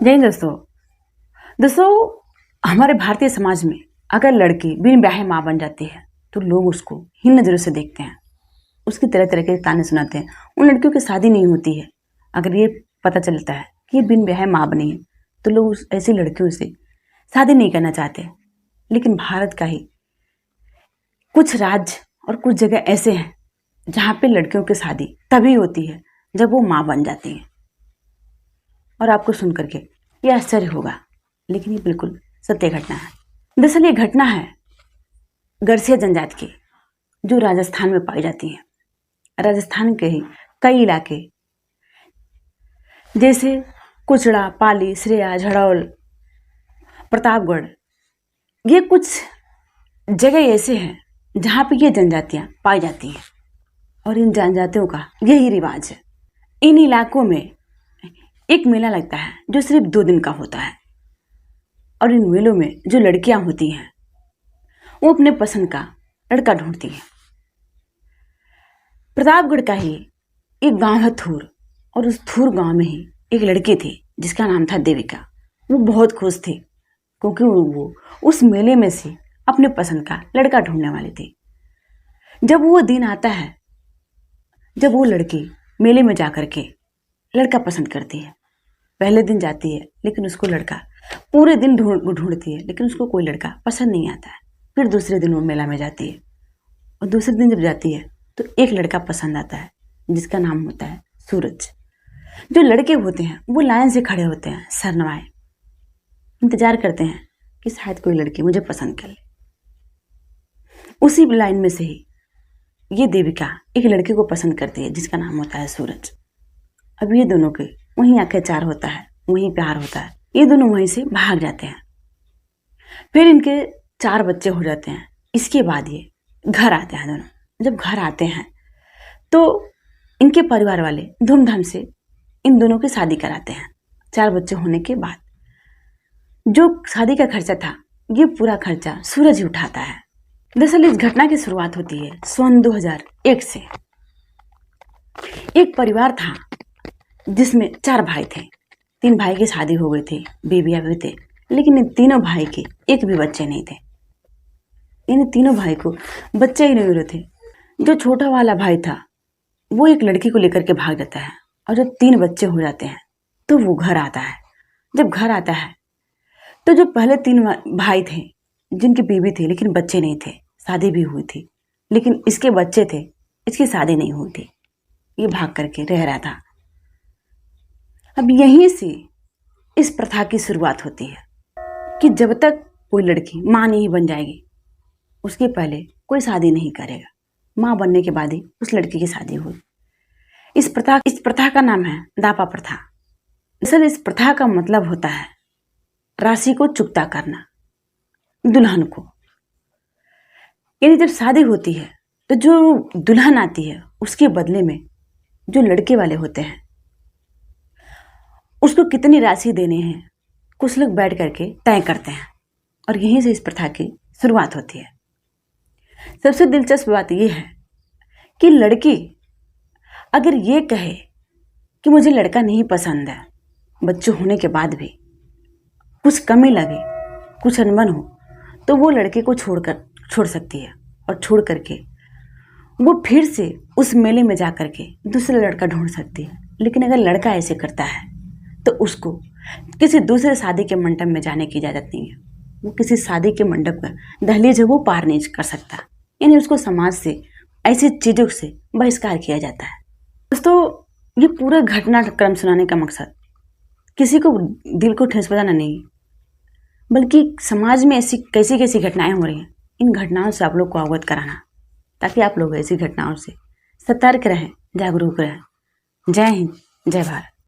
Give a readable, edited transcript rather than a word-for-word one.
जय हिंद दोस्तों हमारे भारतीय समाज में अगर लड़की बिन ब्याहे माँ बन जाती है तो लोग उसको हीन नज़रों से देखते हैं, उसकी तरह तरह के ताने सुनाते हैं। उन लड़कियों की शादी नहीं होती है। अगर ये पता चलता है कि ये बिन ब्याहे माँ बनी है तो लोग ऐसी लड़कियों से शादी नहीं करना चाहते। लेकिन भारत का ही कुछ राज्य और कुछ जगह ऐसे हैं जहाँ पे लड़कियों की शादी तभी होती है जब वो माँ बन जाती हैं। और आपको सुन करके ये आश्चर्य होगा, लेकिन ये बिल्कुल सत्य घटना है। दरअसल ये घटना है गरसिया जनजाति की, जो राजस्थान में पाई जाती है। राजस्थान के ही कई इलाके जैसे कुचड़ा, पाली, श्रेया, झड़ौल, प्रतापगढ़, ये कुछ जगह ऐसे हैं जहाँ पे ये जनजातियाँ पाई जाती हैं। और इन जनजातियों का यही रिवाज है। इन इलाकों में एक मेला लगता है जो सिर्फ 2 दिन का होता है। और इन मेलों में जो लड़कियां होती हैं वो अपने पसंद का लड़का ढूंढती हैं। प्रतापगढ़ का ही एक गांव है थूर, और उस थूर गांव में ही एक लड़की थी जिसका नाम था देविका। वो बहुत खुश थी क्योंकि वो उस मेले में से अपने पसंद का लड़का ढूंढने वाली थी। जब वो दिन आता है जब वो लड़की मेले में जाकर के लड़का पसंद करती है। पहले दिन जाती है लेकिन उसको लड़का पूरे दिन ढूंढती है, लेकिन उसको कोई लड़का पसंद नहीं आता है। फिर दूसरे दिन वो मेला में जाती है, और दूसरे दिन जब जाती है तो एक लड़का पसंद आता है जिसका नाम होता है सूरज। जो लड़के होते हैं वो लाइन से खड़े होते हैं, सर नवाए, इंतजार करते हैं कि शायद कोई लड़की मुझे पसंद कर ले। उसी लाइन में से ही ये देविका एक लड़के को पसंद करती है जिसका नाम होता है सूरज। अब ये दोनों के वहीं आखिरकार होता है, वहीं प्यार होता है। ये दोनों वहीं से भाग जाते हैं। फिर इनके 4 बच्चे हो जाते हैं। इसके बाद ये घर आते हैं दोनों। जब घर आते हैं तो इनके परिवार वाले धूमधाम से इन दोनों की शादी कराते हैं। 4 बच्चे होने के बाद जो शादी का खर्चा था ये पूरा खर्चा सूरज ही उठाता है। दरअसल इस घटना की शुरुआत होती है सन 2001 से। एक परिवार था जिसमें 4 भाई थे। 3 भाई की शादी हो गई थी, बेबियां भी थे, लेकिन इन तीनों भाई के एक भी बच्चे नहीं थे। इन तीनों भाई को बच्चे ही नहीं हो रहे थे। जो छोटा वाला भाई था वो एक लड़की को लेकर के भाग जाता है, और जब 3 बच्चे हो जाते हैं तो वो घर आता है। जब घर आता है तो जो पहले 3 भाई थे जिनकी बीवी थी लेकिन बच्चे नहीं थे, शादी भी हुई थी लेकिन इसके बच्चे थे, इसकी शादी नहीं हुई थी, ये भाग करके रह रहा था। अब यहीं से इस प्रथा की शुरुआत होती है कि जब तक कोई लड़की माँ नहीं बन जाएगी उसके पहले कोई शादी नहीं करेगा। माँ बनने के बाद ही उस लड़की की शादी हुई। इस प्रथा का नाम है दापा प्रथा। दरअसल इस प्रथा का मतलब होता है राशि को चुकता करना दुल्हन को। यानी जब शादी होती है तो जो दुल्हन आती है उसके बदले में जो लड़के वाले होते हैं उसको कितनी राशि देने हैं कुछ लोग बैठ करके तय करते हैं, और यहीं से इस प्रथा की शुरुआत होती है। सबसे दिलचस्प बात यह है कि लड़की अगर ये कहे कि मुझे लड़का नहीं पसंद है, बच्चे होने के बाद भी कुछ कमी लगे, कुछ अनबन हो, तो वो लड़के को छोड़ सकती है, और छोड़ करके वो फिर से उस मेले में जा करके दूसरा लड़का ढूंढ सकती है। लेकिन अगर लड़का ऐसे करता है तो उसको किसी दूसरे शादी के मंडप में जाने की इजाज़त नहीं है। वो किसी शादी के मंडप का दहलीज है वो पार नहीं कर सकता। यानी उसको समाज से ऐसी चीज़ों से बहिष्कार किया जाता है। दोस्तों ये पूरा घटनाक्रम सुनाने का मकसद किसी को दिल को ठेस पहुंचाना नहीं, बल्कि समाज में ऐसी कैसी कैसी घटनाएं हो रही हैं इन घटनाओं से आप लोग को अवगत कराना, ताकि आप लोग ऐसी घटनाओं से सतर्क रहें, जागरूक रहें। जय हिंद, जय भारत।